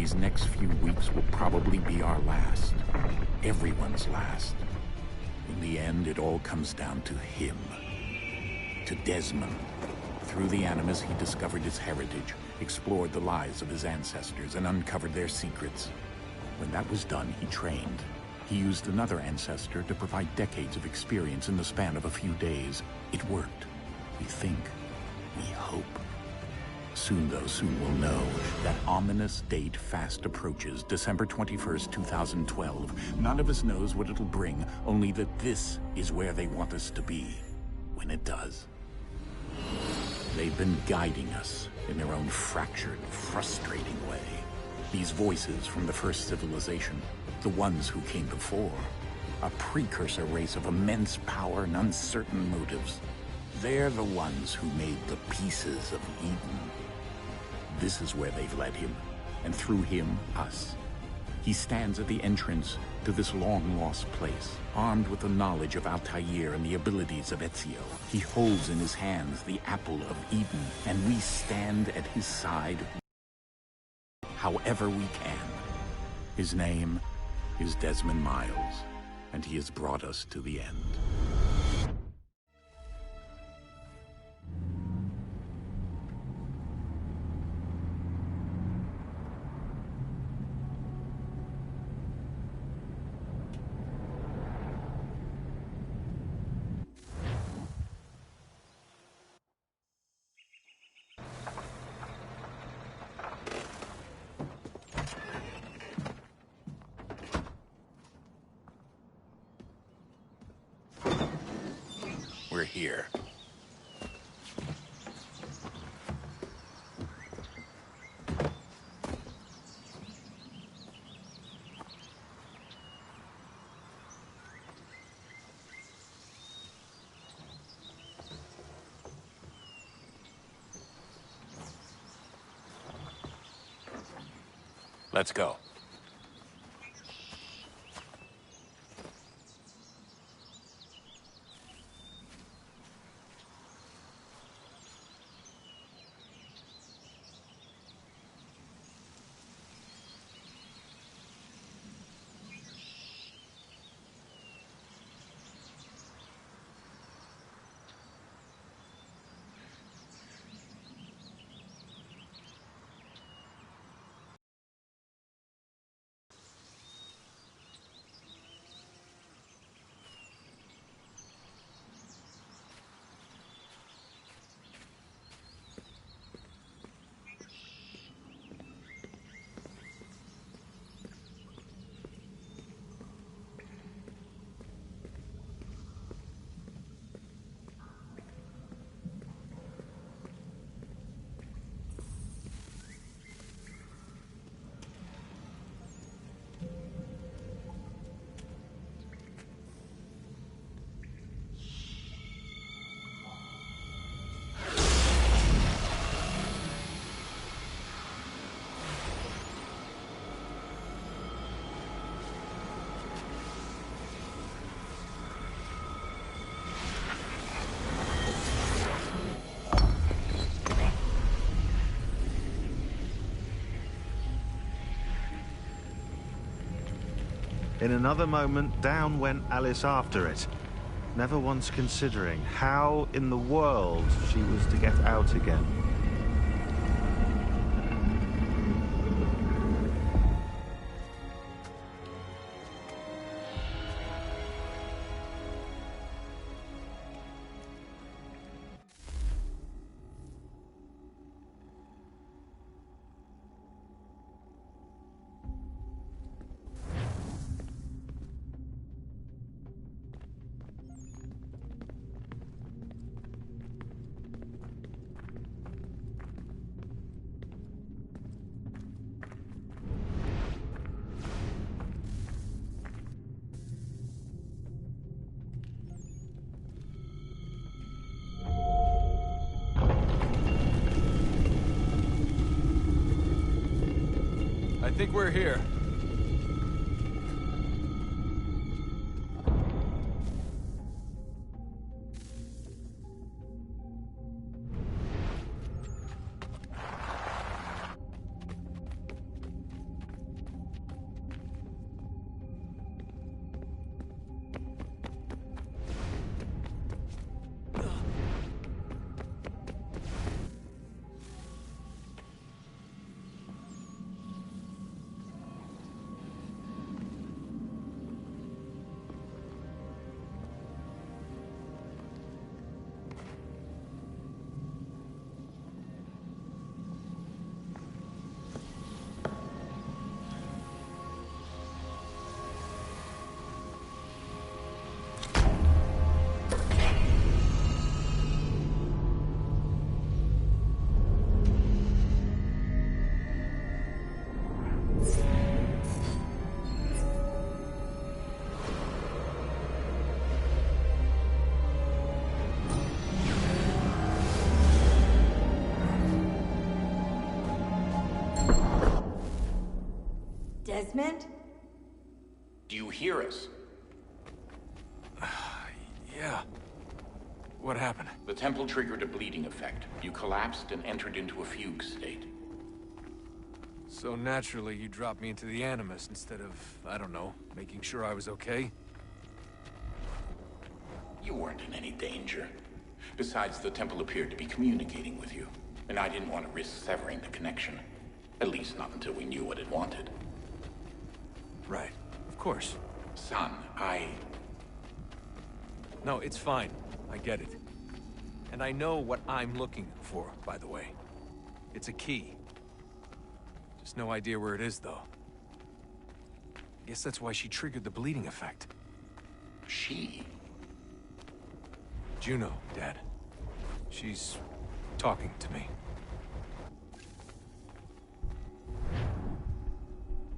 these next few weeks will probably be our last. Everyone's last. In the end, it all comes down to him. To Desmond. Through the Animus, he discovered his heritage, explored the lives of his ancestors, and uncovered their secrets. When that was done, he trained. He used another ancestor to provide decades of experience in the span of a few days. It worked. We think. We hope. Soon, though, soon we'll know. That ominous date fast approaches, December 21st, 2012. None of us knows what it'll bring, only that this is where they want us to be. When it does. They've been guiding us in their own fractured, frustrating way. These voices from the first civilization, the ones who came before, a precursor race of immense power and uncertain motives. They're the ones who made the pieces of Eden. This is where they've led him, and through him, us. He stands at the entrance to this long-lost place, armed with the knowledge of Altair and the abilities of Ezio. He holds in his hands the apple of Eden, and we stand at his side however we can. His name is Desmond Miles, and he has brought us to the end. We're here. Let's go. In another moment, down went Alice after it, never once considering how in the world she was to get out again. I think we're here. Desmond? Do you hear us? Yeah. What happened? The temple triggered a bleeding effect. You collapsed and entered into a fugue state. So naturally, you dropped me into the Animus instead of, I don't know, making sure I was okay? You weren't in any danger. Besides, the temple appeared to be communicating with you, and I didn't want to risk severing the connection. At least not until we knew what it wanted. Right. Of course. Son, No, it's fine. I get it. And I know what I'm looking for, by the way. It's a key. Just no idea where it is, though. I guess that's why she triggered the bleeding effect. She? Juno, Dad. She's talking to me.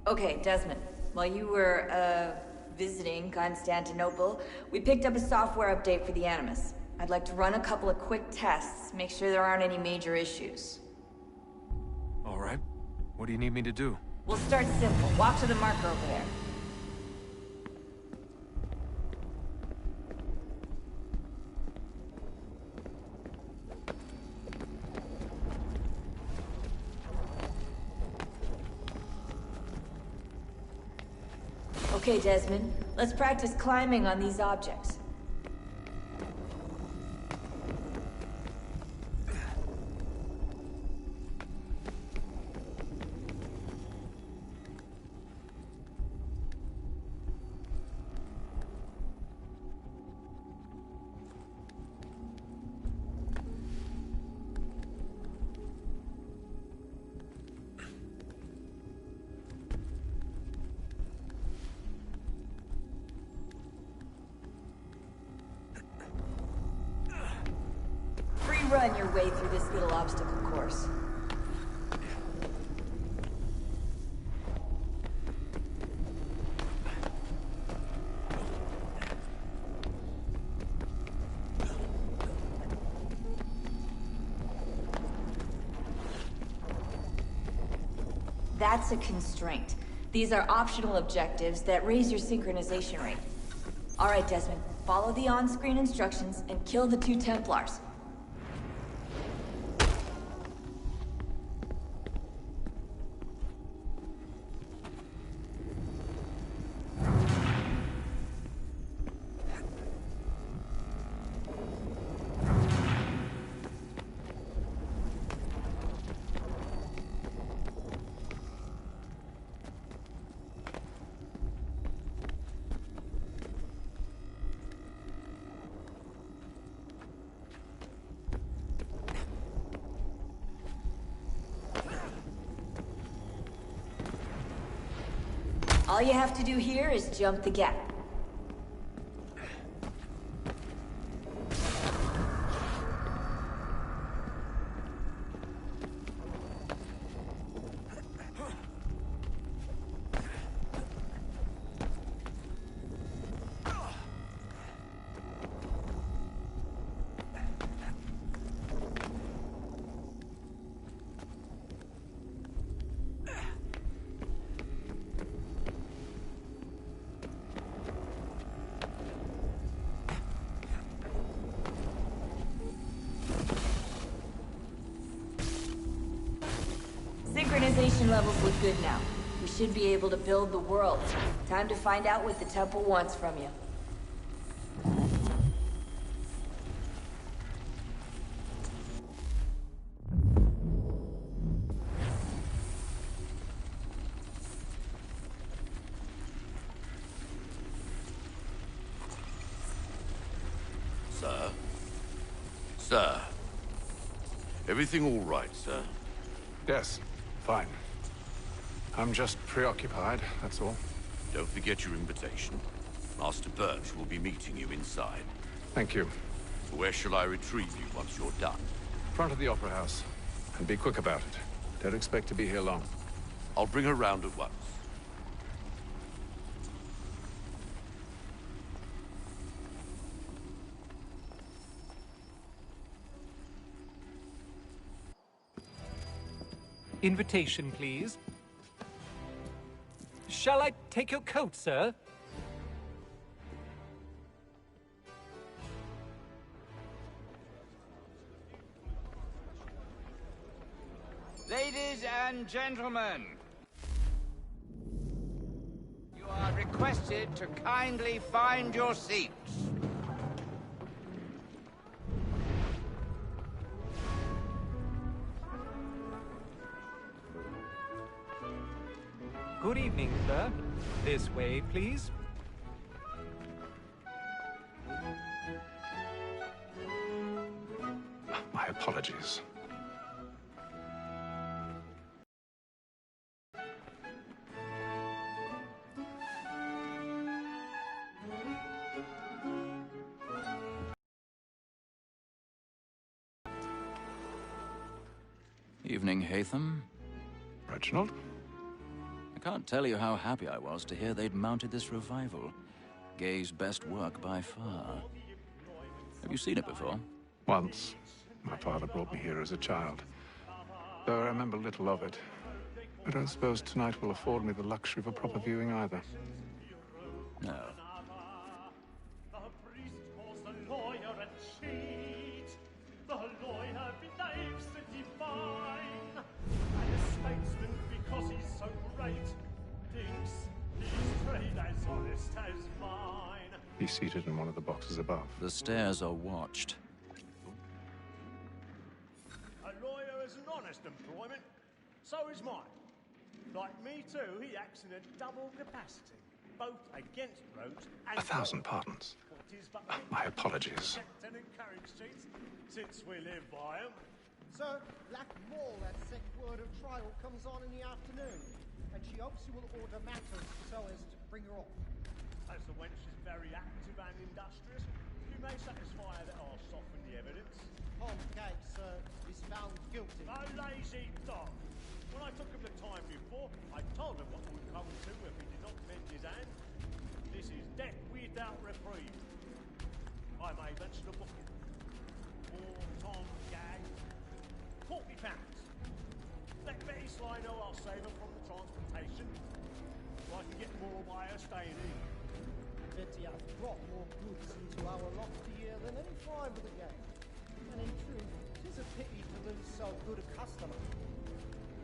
Okay, Desmond. While you were, visiting Constantinople, we picked up a software update for the Animus. I'd like to run a couple of quick tests, make sure there aren't any major issues. All right. What do you need me to do? We'll start simple. Walk to the marker over there. Okay, Desmond. Let's practice climbing on these objects. Run your way through this little obstacle course. That's a constraint. These are optional objectives that raise your synchronization rate. All right, Desmond, follow the on-screen instructions and kill the 2 Templars. All you have to do here is jump the gap. Synchronization levels look good now. We should be able to build the world. Time to find out what the temple wants from you. Sir? Sir? Everything all right, sir? Yes, fine. I'm just preoccupied, that's all. Don't forget your invitation. Master Birch will be meeting you inside. Thank you. Where shall I retrieve you once you're done? Front of the Opera House. And be quick about it. Don't expect to be here long. I'll bring her round at once. Invitation, please. Shall I take your coat, sir? Ladies and gentlemen, you are requested to kindly find your seats. Good evening, sir. This way, please. My apologies. Evening, Hatham. Reginald? I can't tell you how happy I was to hear they'd mounted this revival. Gay's best work by far. Have you seen it before? Once. My father brought me here as a child. Though I remember little of it. I don't suppose tonight will afford me the luxury of a proper viewing either. No. The priest calls the lawyer a cheat. The lawyer behaves the divine. And the statesman, because he's so great, thinks his trade as honest as mine. He's seated in one of the boxes above. The stairs are watched. A lawyer is an honest employment. So is mine. Like me too, he acts in a double capacity, both against roads and... 1,000 pardons. My apologies. And encourage cheats, since we live by 'em. Sir, Black Mall, that sick word of trial, comes on in the afternoon, and she hopes you will order matters so as to bring her off. As the wench is very active and industrious, you may satisfy her that I'll soften the evidence. Tom Gate, sir, is found guilty. A lazy dog! When I took him the time before, I told him what would come to if he did not mend his hand. This is death without reprieve. I may mention a booking. For Tom Gag, £40. Let Betty Sly know I'll save her from the transportation, so I can get more by her staying in. Betty hath brought more goods into our lofty year than any five of the gang. And in truth, 'tis a pity to lose so good a customer.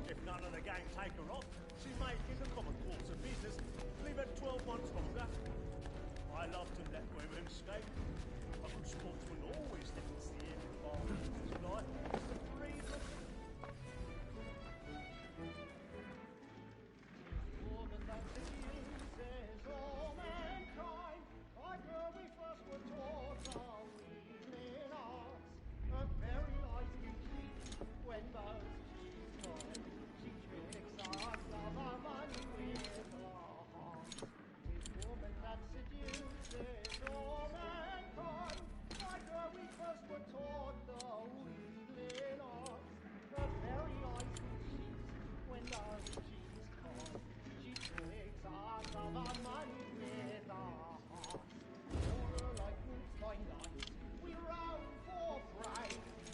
If none of the gang take her off, she may, in the common course of business, leave her 12 months longer. I love to let women escape. A good sportsman always lets the end of his life. It's the freedom. Woman that seduces all mankind, like her we first were taught our reasoning arts. Her very life we cheat when those she's taught. She tricks us of our money with her heart. This woman that seduces all mankind, like her we first were taught the wheedling arts. Her very life we cheat when those she's caught. She tricks us of our money with her heart. For her like wolves by night, we roam for prey,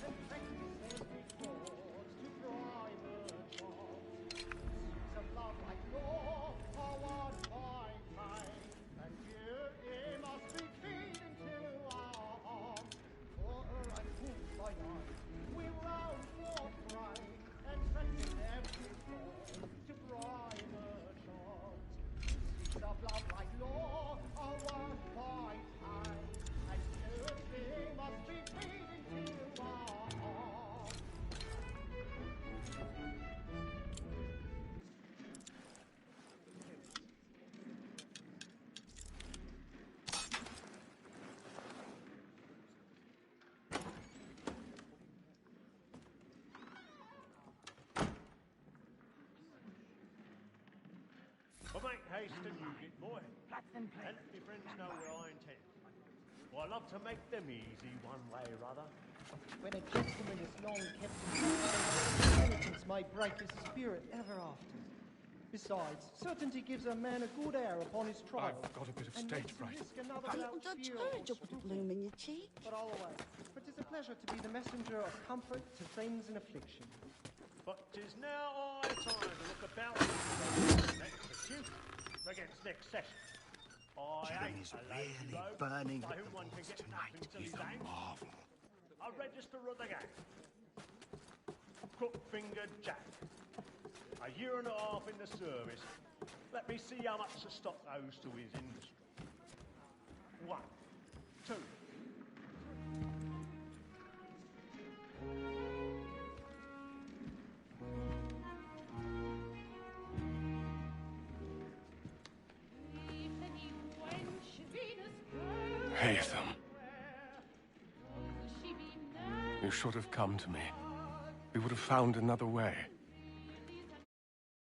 and practice every fraud to bribe her jobs. Suits of love like law are won by pain, and beauty must be keyed into our arms. For her like wolves by night, we roam for prey, and practice every fraud to bribe her jobs. Suits of love like law are won by pain, and beauty must be keyed into our arms. But make haste and you get boy. And let your friends know where I intend. Well, I love to make them easy one way or other. When a gentleman is long kept in silence, penitence may break his spirit ever after. Besides, certainty gives a man a good air upon his trial. I've got a bit of and stage makes him fright. risk another A bout little Dutch fear courage or up with a scruple. bloom in your cheek. But I'll away. For 'tis a pleasure to be the messenger of comfort to friends in affliction. But 'tis now high time to look about and execute. success. Jim is really burning at the One can balls get tonight. nothing till He's his a hands. marvel. A register of the gang. Crook-fingered Jack. A year and a half in the service. Let me see how much the stock owes to his industry. 1, 2. Haytham. You should have come to me. We would have found another way.